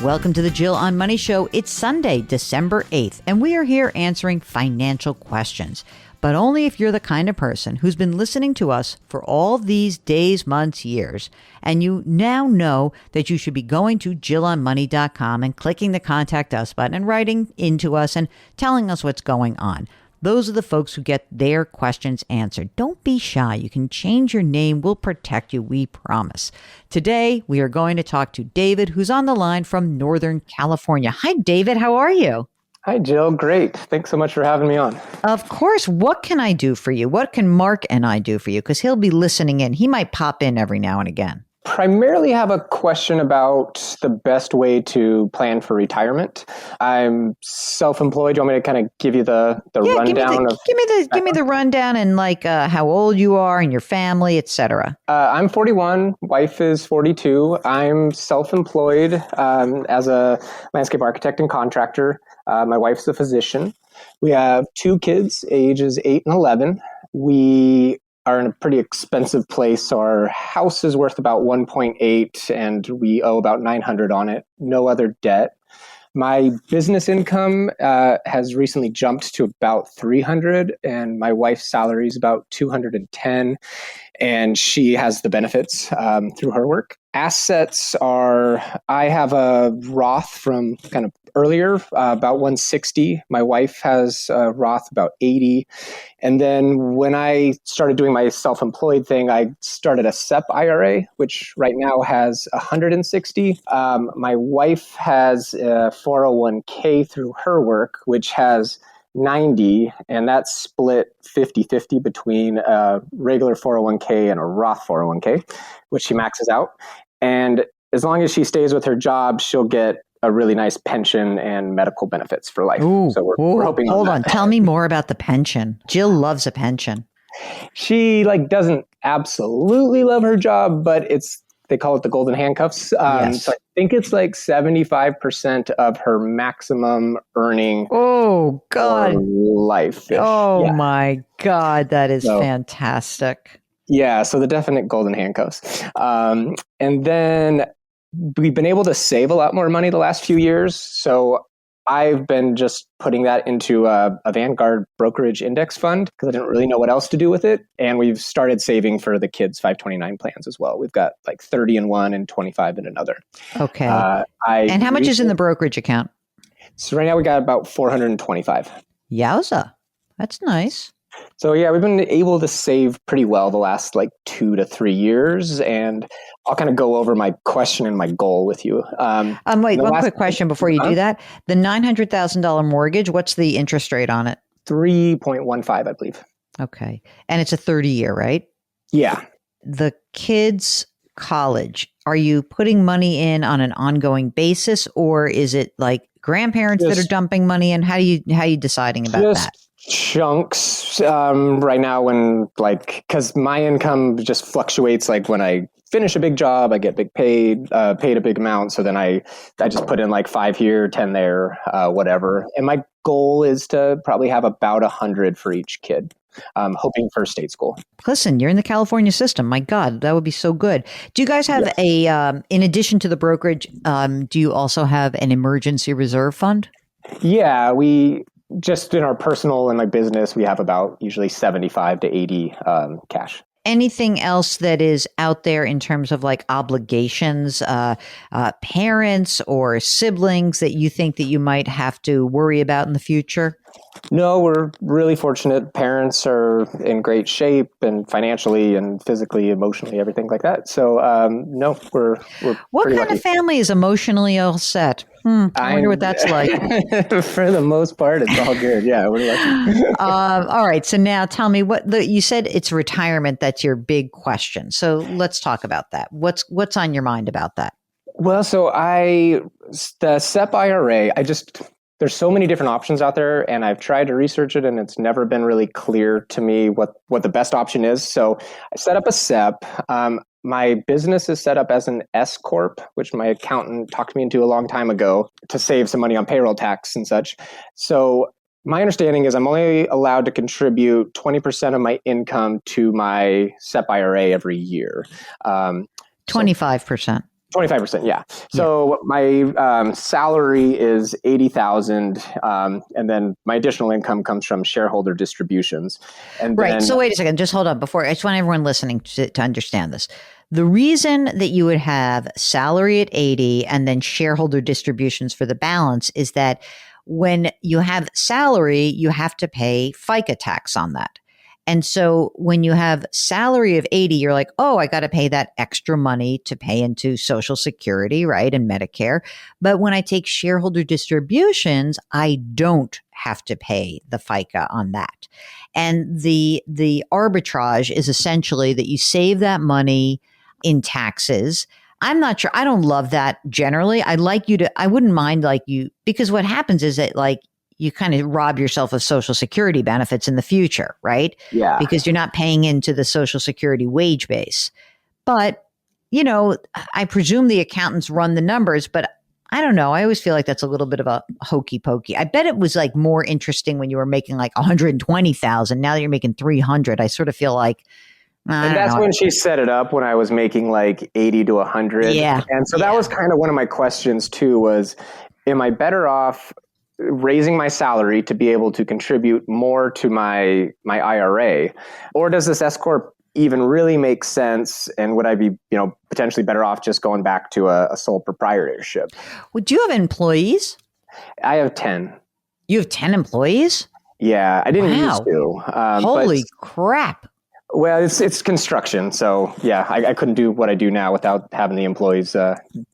Welcome to the Jill on Money Show. It's Sunday, December 8th, and we are here answering financial questions. But only if you're the kind of person who's been listening to us for all these days, months, years, and you now know that you should be going to JillOnMoney.com and clicking the Contact Us button and writing into us and telling us what's going on. Those are the folks who get their questions answered. Don't be shy. You can change your name. We'll protect you. We promise. Today, we are going to talk to David, who's on the line from Northern California. Hi, David. How are you? Hi, Jill. Great. Thanks so much for having me on. Of course. What can I do for you? What can Mark and I do for you? Because he'll be listening in. He might pop in every now and again. Primarily have a question about the best way to plan for retirement. I'm self-employed. Do you want me to kind of give you the rundown? Give me the rundown and like how old you are and your family, etc. I'm 41. Wife is 42. I'm self-employed as a landscape architect and contractor. My wife's a physician. We have two kids, ages 8 and 11. We are in a pretty expensive place. So our house is worth about 1.8 and we owe about 900 on it. No other debt. My business income has recently jumped to about 300 and my wife's salary is about 210 and she has the benefits through her work. Assets are, I have a Roth from kind of earlier, about 160. My wife has a Roth about 80. And then when I started doing my self-employed thing, I started a SEP IRA, which right now has 160. My wife has a 401k through her work, which has 90, and that's split 50-50 between a regular 401k and a Roth 401k, which she maxes out. And as long as she stays with her job, she'll get a really nice pension and medical benefits for life. Ooh, so we're hoping hold on. Tell me more about the pension. Jill loves a pension. She doesn't absolutely love her job, but they call it the golden handcuffs. Yes. So I think it's 75% of her maximum earning. Oh, God. For life. Oh, yeah. My God. That is fantastic. Yeah. So the definite golden handcuffs. And then we've been able to save a lot more money the last few years. So I've been just putting that into a Vanguard brokerage index fund because I didn't really know what else to do with it. And we've started saving for the kids' 529 plans as well. We've got 30 in one and 25 in another. Okay. And how much is in the brokerage account? So right now we got about 425. Yowza. That's nice. So yeah, we've been able to save pretty well the last 2 to 3 years, and I'll kind of go over my question and my goal with you. Wait, one quick question before you do that. The $900,000 mortgage, what's the interest rate on it? 3.15, I believe. Okay. And it's a 30-year, right? Yeah. The kids' college, are you putting money in on an ongoing basis, or is it grandparents that are dumping money in? How are you deciding about that? Chunks right now when because my income just fluctuates. When I finish a big job, I get paid a big amount. So then I just put in 5 here, 10 there, whatever. And my goal is to probably have about 100 for each kid. Hoping for state school. Listen, you're in the California system. My God, that would be so good. Do you guys have in addition to the brokerage, do you also have an emergency reserve fund? Yeah, we just in our personal and my business, we have about usually 75 to 80 cash. Anything else that is out there in terms of obligations, parents or siblings that you think that you might have to worry about in the future? No, we're really fortunate. Parents are in great shape and financially and physically, emotionally, everything like that. So no, we're what kind lucky. of family is emotionally all set? I wonder what that's like. For the most part, it's all good. Yeah, we're lucky. All right. So now tell me you said it's retirement. That's your big question. So let's talk about that. What's on your mind about that? Well, so the SEP IRA, there's so many different options out there and I've tried to research it and it's never been really clear to me what the best option is. So I set up a SEP. My business is set up as an S Corp, which my accountant talked me into a long time ago to save some money on payroll tax and such. So my understanding is I'm only allowed to contribute 20% of my income to my SEP IRA every year. 25%. 25%, yeah. So my salary is 80,000, and then my additional income comes from shareholder distributions. And Right. then, So wait a second. Just hold on. I just want everyone listening to understand this. The reason that you would have salary at 80 and then shareholder distributions for the balance is that when you have salary, you have to pay FICA tax on that. And so when you have salary of 80, you're like, oh, I got to pay that extra money to pay into Social Security, right? And Medicare. But when I take shareholder distributions, I don't have to pay the FICA on that. And the arbitrage is essentially that you save that money in taxes. I'm not sure. I don't love that generally. I wouldn't mind because what happens is that you kind of rob yourself of Social Security benefits in the future, right? yeah. Because you're not paying into the Social Security wage base. But, I presume the accountants run the numbers, but I don't know. I always feel like that's a little bit of a hokey pokey. I bet it was more interesting when you were making 120,000. Now that you're making 300, I sort of feel like, and that's when she set it up when I was making 80 to 100. Yeah. And so that was kind of one of my questions too, was, am I better off raising my salary to be able to contribute more to my IRA, or does this S corp even really make sense? And would I be, potentially better off just going back to a sole proprietorship? Would you have employees? I have 10. You have 10 employees? Yeah, I didn't used to. Holy crap! Well, it's construction, so yeah, I couldn't do what I do now without having the employees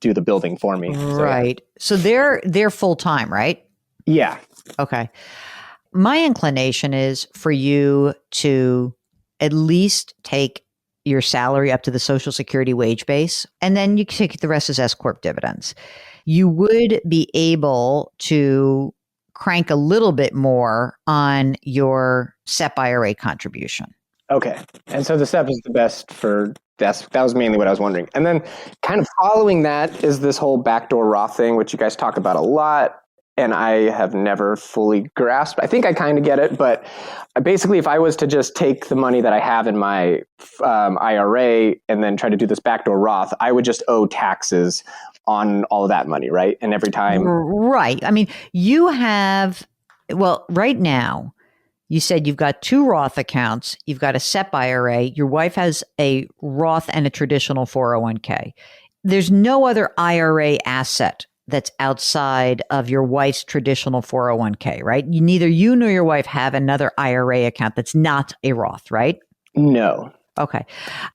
do the building for me. Right. So they're full time, right? Yeah. Okay. My inclination is for you to at least take your salary up to the Social Security wage base, and then you can take the rest as S corp dividends. You would be able to crank a little bit more on your SEP IRA contribution. Okay. And so the SEP is the best for that was mainly what I was wondering. And then kind of following that is this whole backdoor Roth thing, which you guys talk about a lot. And I have never fully grasped. I think I kind of get it, but basically, if I was to just take the money that I have in my IRA and then try to do this backdoor Roth, I would just owe taxes on all of that money, right? And every time, right? I mean, right now, you said you've got 2 Roth accounts, you've got a SEP IRA, your wife has a Roth and a traditional 401k. There's no other IRA asset that's outside of your wife's traditional 401k, right? Neither you nor your wife have another IRA account that's not a Roth, right? No. Okay.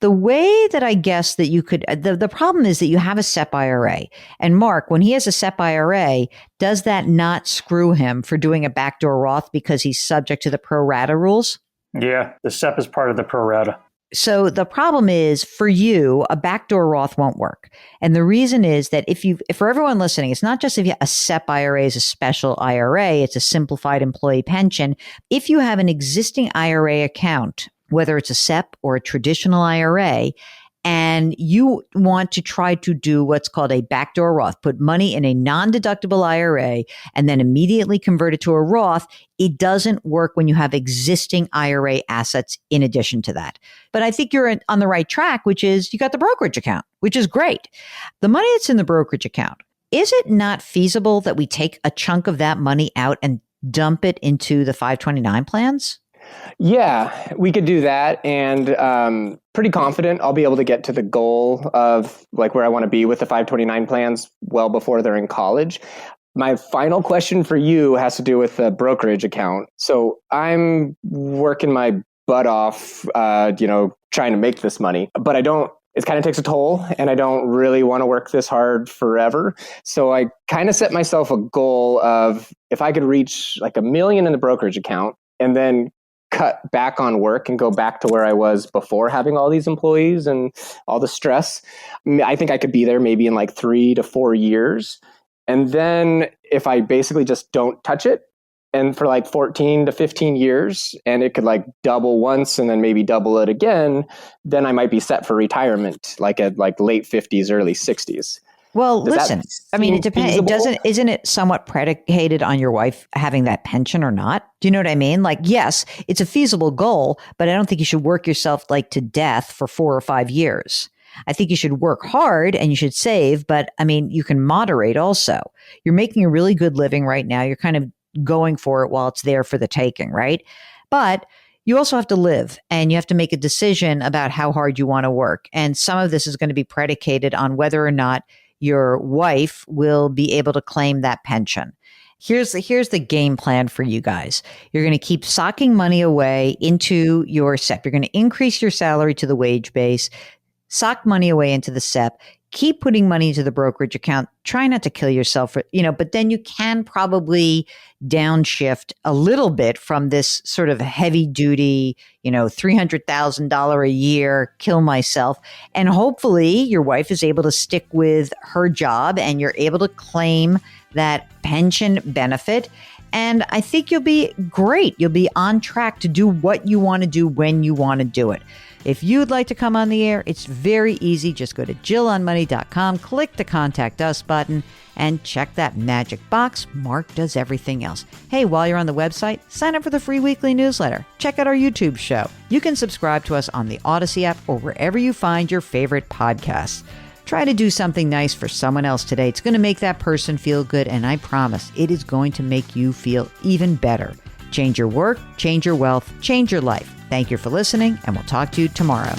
The way that I guess that you could, the problem is that you have a SEP IRA. And Mark, when he has a SEP IRA, does that not screw him for doing a backdoor Roth because he's subject to the pro rata rules? Yeah, the SEP is part of the pro rata. So the problem is for you, a backdoor Roth won't work. And the reason is that if for everyone listening, it's not just if you a SEP IRA is a special IRA, it's a simplified employee pension. If you have an existing IRA account, whether it's a SEP or a traditional IRA, and you want to try to do what's called a backdoor Roth, put money in a non-deductible IRA and then immediately convert it to a Roth, it doesn't work when you have existing IRA assets in addition to that. But I think you're on the right track, which is you got the brokerage account, which is great. The money that's in the brokerage account, is it not feasible that we take a chunk of that money out and dump it into the 529 plans? Yeah, we could do that. And pretty confident I'll be able to get to the goal of where I want to be with the 529 plans well before they're in college. My final question for you has to do with the brokerage account. So I'm working my butt off, trying to make this money, but it kind of takes a toll and I don't really want to work this hard forever. So I kind of set myself a goal of if I could reach $1 million in the brokerage account and then cut back on work and go back to where I was before having all these employees and all the stress, I think I could be there maybe in 3 to 4 years. And then if I basically just don't touch it and for 14 to 15 years and it could double once and then maybe double it again, then I might be set for retirement at late 50s, early 60s. Well, listen, I mean, it depends. Isn't it somewhat predicated on your wife having that pension or not? Do you know what I mean? Yes, it's a feasible goal, but I don't think you should work yourself to death for 4 or 5 years. I think you should work hard and you should save, but I mean, you can moderate also. You're making a really good living right now. You're kind of going for it while it's there for the taking, right? But you also have to live and you have to make a decision about how hard you want to work. And some of this is going to be predicated on whether or not your wife will be able to claim that pension. Here's the game plan for you guys. You're going to keep socking money away into your SEP. You're going to increase your salary to the wage base, sock money away into the SEP, keep putting money into the brokerage account. Try not to kill yourself, but then you can probably downshift a little bit from this sort of heavy duty, $300,000 a year, kill myself. And hopefully your wife is able to stick with her job and you're able to claim that pension benefit. And I think you'll be great. You'll be on track to do what you want to do when you want to do it. If you'd like to come on the air, it's very easy. Just go to JillOnMoney.com, click the Contact Us button, and check that magic box. Mark does everything else. Hey, while you're on the website, sign up for the free weekly newsletter. Check out our YouTube show. You can subscribe to us on the Odyssey app or wherever you find your favorite podcasts. Try to do something nice for someone else today. It's going to make that person feel good, and I promise it is going to make you feel even better. Change your work, change your wealth, change your life. Thank you for listening, and we'll talk to you tomorrow.